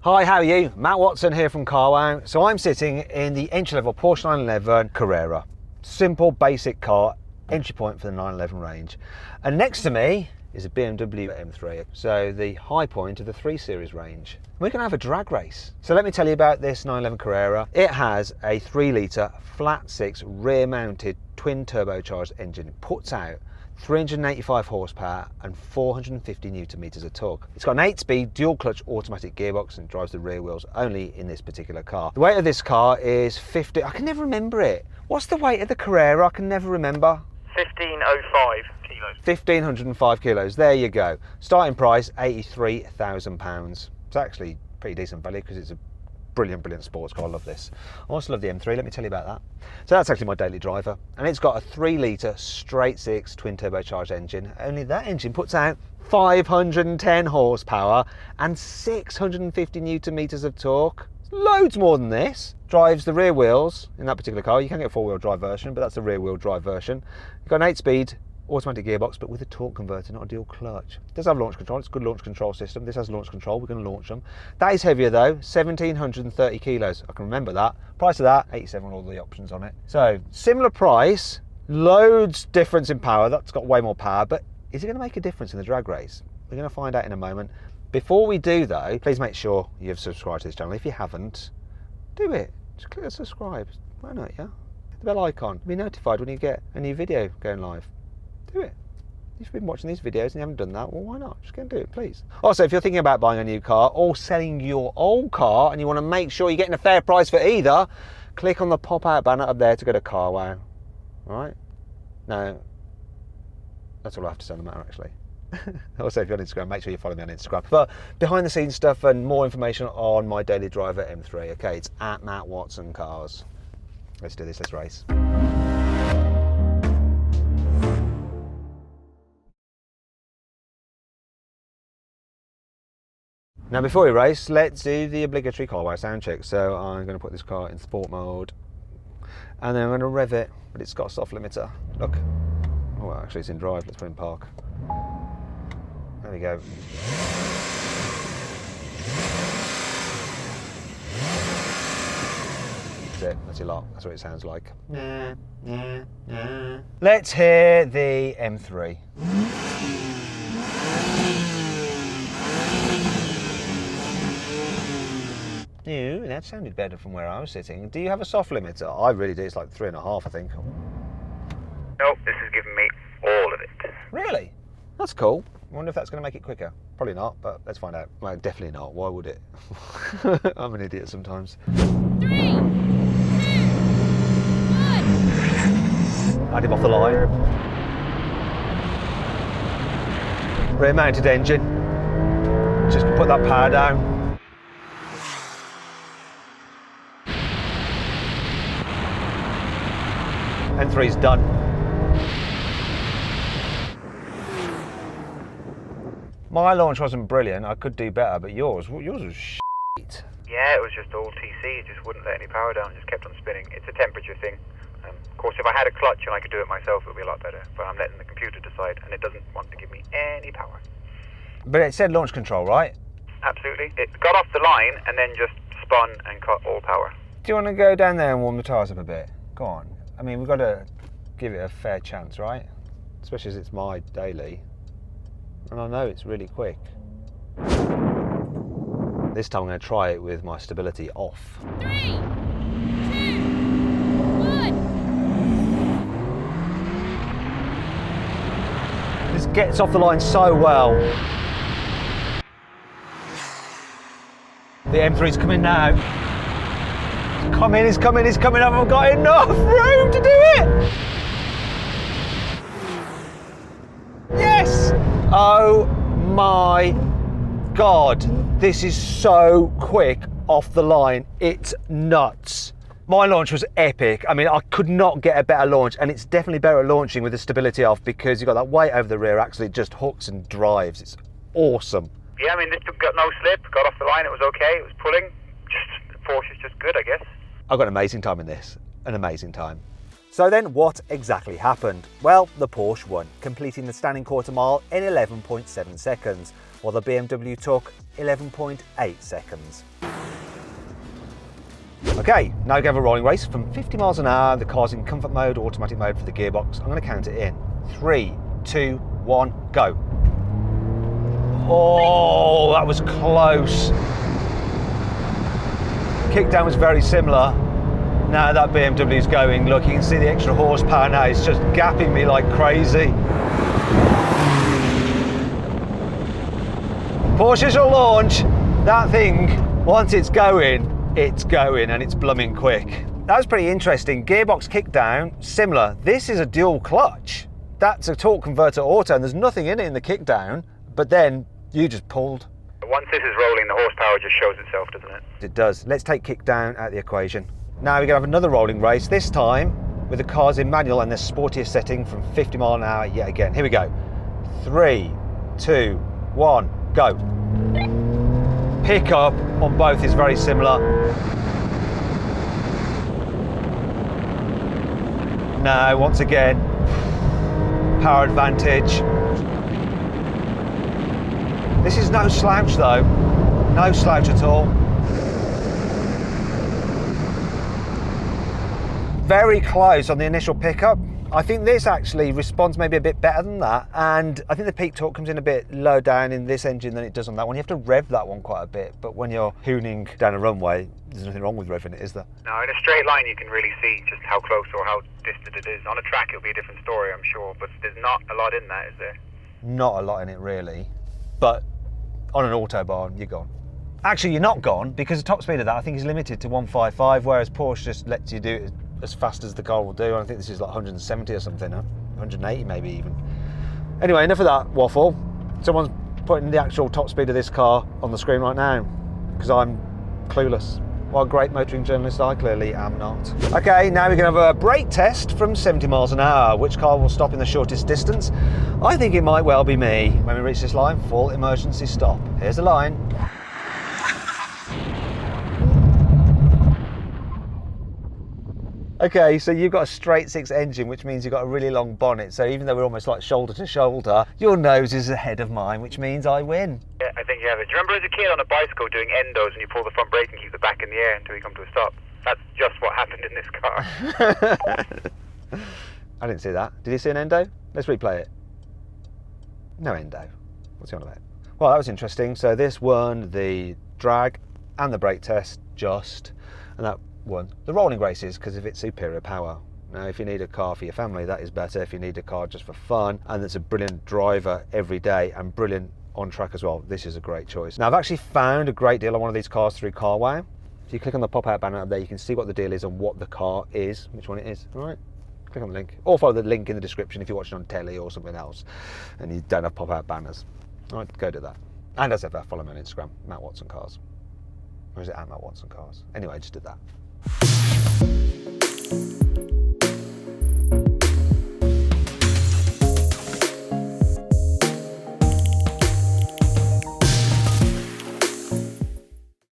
Hi, how are you? Matt Watson here from Carwow. So I'm sitting in the entry-level Porsche 911 Carrera. Simple, basic car, entry point for the 911 range. And next to me is a BMW M3, so the high point of the 3 Series range. We're going to have a drag race. So let me tell you about this 911 Carrera. It has a 3-litre flat-6 rear-mounted twin turbocharged engine. It puts out 385 horsepower and 450 newton meters of torque. It's got an 8-speed dual clutch automatic gearbox and drives the rear wheels only in this particular car. The weight of this car is 50, I can never remember it. What's the weight of the Carrera? I can never remember. 1505 kilos. 1505 kilos, there you go. Starting price, £83,000. It's actually pretty decent value because it's a brilliant sports car. I love this. I also love the M3, let me tell you about that. So that's actually my daily driver, and it's got a 3-litre straight-6 twin turbocharged engine. Only that engine puts out 510 horsepower and 650 newton meters of torque. Loads more than this. Drives the rear wheels in that particular car. You can get a 4-wheel drive version, but that's the rear wheel drive version. You've got an 8-speed automatic gearbox, but with a torque converter, not a dual clutch. It does have launch control, it's a good launch control system. This has launch control, we're going to launch them. That is heavier though, 1730 kilos. I can remember that. Price of that, 87 with all the options on it. So, similar price, loads difference in power. That's got way more power, but is it going to make a difference in the drag race? We're going to find out in a moment. Before we do though, please make sure you've subscribed to this channel. If you haven't, do it. Just click the subscribe. Why not, yeah? The bell icon. Be notified when you get a new video going live. Do it. If you've been watching these videos and you haven't done that, well, why not? Just go and do it, please. Also, if you're thinking about buying a new car or selling your old car and you want to make sure you're getting a fair price for either, click on the pop-out banner up there to go to Carwow. All right? No, that's all I have to say on the matter, actually. Also, if you're on Instagram, make sure you follow me on Instagram. But behind the scenes stuff and more information on my daily driver M3. Okay, it's at Matt Watson Cars. Let's do this, let's race. Now before we race, let's do the obligatory Carwow sound check. So I'm going to put this car in sport mode and then I'm going to rev it, but it's got a soft limiter. Look. Oh, actually it's in drive, let's put it in park. There we go. That's it, that's your lot, that's what it sounds like. Let's hear the M3. Ew, that sounded better from where I was sitting. Do you have a soft limiter? I really do. It's like 3.5, I think. Nope, this is giving me all of it. Really? That's cool. I wonder if that's going to make it quicker. Probably not, but let's find out. Well, definitely not. Why would it? I'm an idiot sometimes. 3, 2, 1. Add him off the line. Rear mounted engine. Just put that power down. M3's done. My launch wasn't brilliant, I could do better, but yours was shit. Yeah, it was just all TC, it just wouldn't let any power down, it just kept on spinning. It's a temperature thing. Of course, if I had a clutch and I could do it myself, it would be a lot better, but I'm letting the computer decide, and it doesn't want to give me any power. But it said launch control, right? Absolutely. It got off the line and then just spun and cut all power. Do you want to go down there and warm the tyres up a bit? Go on. I mean, we've got to give it a fair chance, right? Especially as it's my daily. And I know it's really quick. This time I'm going to try it with my stability off. 3, 2, 1. This gets off the line so well. The M3's coming now. He's coming, I haven't got enough room to do it! Yes! Oh my God, this is so quick off the line, it's nuts. My launch was epic. I mean, I could not get a better launch, and it's definitely better at launching with the stability off because you've got that weight over the rear axle, it just hooks and drives. It's awesome. Yeah, I mean, this got no slip, got off the line, it was okay, it was pulling. Just, the Porsche is just good, I guess. I got an amazing time in this, an amazing time. So then what exactly happened? Well, the Porsche won, completing the standing quarter mile in 11.7 seconds. while the BMW took 11.8 seconds. Okay, now we have a rolling race from 50 miles an hour. The car's in comfort mode, automatic mode for the gearbox. I'm going to count it in. 3, 2, 1, go. Oh, that was close. Kickdown was very similar. Now that BMW's going, look, you can see the extra horsepower now. It's just gapping me like crazy. Porsches will launch. That thing, once it's going, and it's blooming quick. That was pretty interesting. Gearbox kickdown, similar. This is a dual clutch. That's a torque converter auto, and there's nothing in it in the kickdown, but then you just pulled. Once this is rolling, the horsepower just shows itself, doesn't it? It does. Let's take kickdown out of the equation. Now we're going to have another rolling race, this time with the cars in manual and the sportiest setting from 50 mile an hour yet again. Here we go. 3, 2, 1, go. Pickup on both is very similar. Now, once again, power advantage. This is no slouch though, no slouch at all. Very close on the initial pickup. I think this actually responds maybe a bit better than that, and I think the peak torque comes in a bit lower down in this engine than it does on that one. You have to rev that one quite a bit, but when you're hooning down a runway, there's nothing wrong with revving it, is there? No, in a straight line you can really see just how close or how distant it is. On a track it'll be a different story, I'm sure, but there's not a lot in that, is there? Not a lot in it really, but on an autobahn, you're gone. Actually, you're not gone, because the top speed of that I think is limited to 155, whereas Porsche just lets you do it as fast as the car will do. And I think this is like 170 or something, huh? 180 maybe even. Anyway, enough of that waffle. Someone's putting the actual top speed of this car on the screen right now, because I'm clueless. What a great motoring journalist I clearly am not. Okay, now we're going to have a brake test from 70 miles an hour. Which car will stop in the shortest distance? I think it might well be me. When we reach this line, full emergency stop. Here's the line. Okay, so you've got a straight six engine, which means you've got a really long bonnet. So even though we're almost like shoulder to shoulder, your nose is ahead of mine, which means I win. Yeah, I think you have it. Do you remember as a kid on a bicycle doing endos and you pull the front brake and keep the back in the air until you come to a stop? That's just what happened in this car. I didn't see that. Did you see an endo? Let's replay it. No endo. What's he on about? Well, that was interesting. So this won the drag and the brake test just, and that won the rolling races because of its superior power. Now, if you need a car for your family, that is better. If you need a car just for fun, and it's a brilliant driver every day and brilliant on track as well, this is a great choice. Now, I've actually found a great deal on one of these cars through Carwow. If you click on the pop-out banner up there, you can see what the deal is and what the car is, which one it is. All right, click on the link, or follow the link in the description if you're watching on telly or something else and you don't have pop-out banners. All right, go do that. And as ever, follow me on Instagram, Matt Watson Cars. Or is it at Matt Watson Cars? Anyway, I just did that.